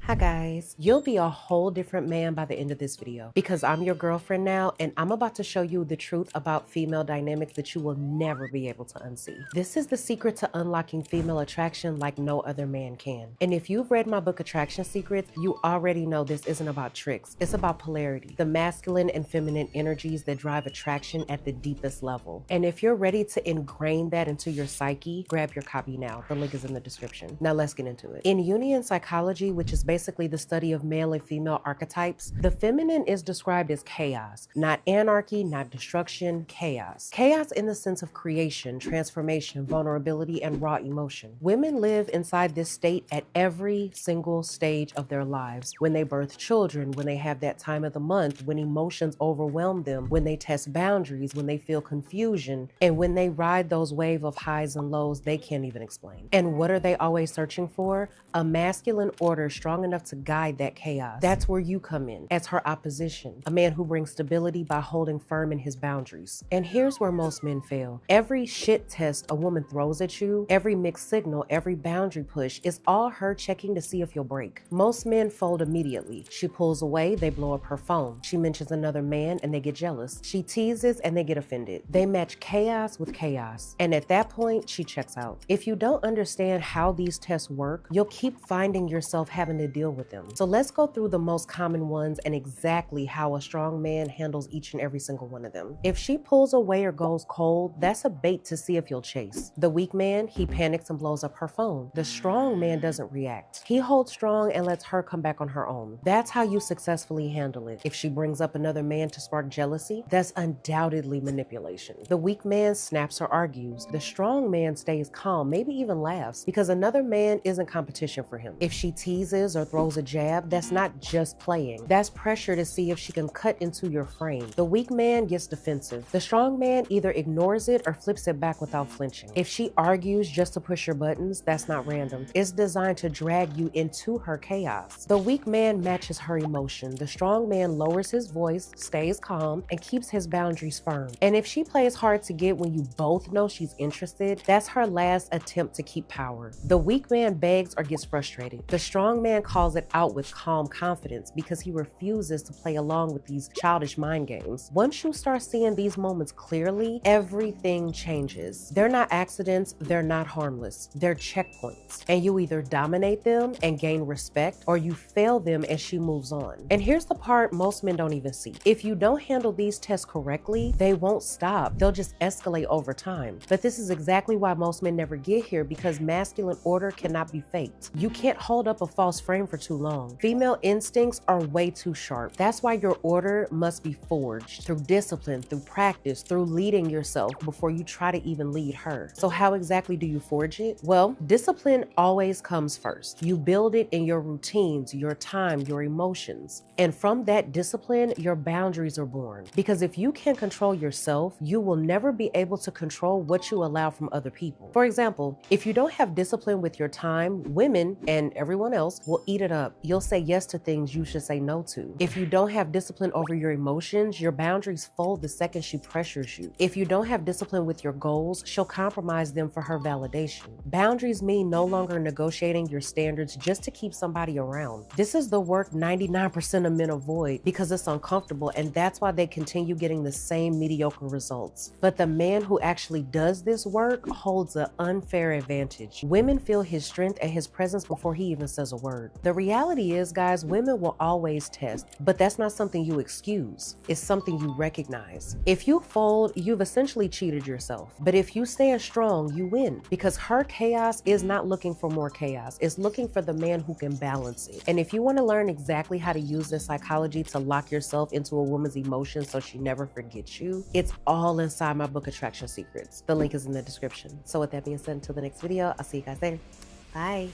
Hi guys, you'll be a whole different man by the end of this video because I'm your girlfriend now and I'm about to show you the truth about female dynamics that you will never be able to unsee. This is the secret to unlocking female attraction like no other man can. And if you've read my book Attraction Secrets, you already know this isn't about tricks. It's about polarity, the masculine and feminine energies that drive attraction at the deepest level. And if you're ready to ingrain that into your psyche, grab your copy now. The link is in the description. Now let's get into it. In Jungian psychology, which is basically the study of male and female archetypes, the feminine is described as chaos, not anarchy, not destruction, chaos. Chaos in the sense of creation, transformation, vulnerability, and raw emotion. Women live inside this state at every single stage of their lives. When they birth children, when they have that time of the month, when emotions overwhelm them, when they test boundaries, when they feel confusion, and when they ride those waves of highs and lows they can't even explain. And what are they always searching for? A masculine order strong enough to guide that chaos. That's where you come in, as her opposition, a man who brings stability by holding firm in his boundaries. And here's where most men fail. Every shit test a woman throws at you, every mixed signal, every boundary push is all her checking to see if you'll break. Most men fold immediately. She pulls away, they blow up her phone. She mentions another man and they get jealous. She teases and they get offended. They match chaos with chaos. And at that point, she checks out. If you don't understand how these tests work, you'll keep finding yourself having to deal with them. So let's go through the most common ones and exactly how a strong man handles each and every single one of them. If she pulls away or goes cold, that's a bait to see if you'll chase. The weak man, he panics and blows up her phone. The strong man doesn't react. He holds strong and lets her come back on her own. That's how you successfully handle it. If she brings up another man to spark jealousy, that's undoubtedly manipulation. The weak man snaps or argues. The strong man stays calm, maybe even laughs, because another man isn't competition for him. If she teases or throws a jab, that's not just playing. That's pressure to see if she can cut into your frame. The weak man gets defensive. The strong man either ignores it or flips it back without flinching. If she argues just to push your buttons, that's not random. It's designed to drag you into her chaos. The weak man matches her emotion. The strong man lowers his voice, stays calm, and keeps his boundaries firm. And if she plays hard to get when you both know she's interested, that's her last attempt to keep power. The weak man begs or gets frustrated. The strong man calls it out with calm confidence because he refuses to play along with these childish mind games. Once you start seeing these moments clearly, everything changes. They're not accidents, they're not harmless. They're checkpoints. And you either dominate them and gain respect, or you fail them and she moves on. And here's the part most men don't even see. If you don't handle these tests correctly, they won't stop. They'll just escalate over time. But this is exactly why most men never get here, because masculine order cannot be faked. You can't hold up a false frame for too long. Female instincts are way too sharp. That's why your order must be forged through discipline, through practice, through leading yourself before you try to even lead her. So how exactly do you forge it? Well, discipline always comes first. You build it in your routines, your time, your emotions. And from that discipline, your boundaries are born. Because if you can't control yourself, you will never be able to control what you allow from other people. For example, if you don't have discipline with your time, women and everyone else will eat it up. You'll say yes to things you should say no to. If you don't have discipline over your emotions, your boundaries fold the second she pressures you. If you don't have discipline with your goals, she'll compromise them for her validation. Boundaries mean no longer negotiating your standards just to keep somebody around. This is the work 99% of men avoid because it's uncomfortable, and that's why they continue getting the same mediocre results. But the man who actually does this work holds an unfair advantage. Women feel his strength and his presence before he even says a word. The reality is, guys, women will always test, but that's not something you excuse. It's something you recognize. If you fold, you've essentially cheated yourself. But if you stand strong, you win, because her chaos is not looking for more chaos. It's looking for the man who can balance it. And if you want to learn exactly how to use this psychology to lock yourself into a woman's emotions so she never forgets you, it's all inside my book, Attraction Secrets. The link is in the description. So with that being said, until the next video, I'll see you guys later. Bye.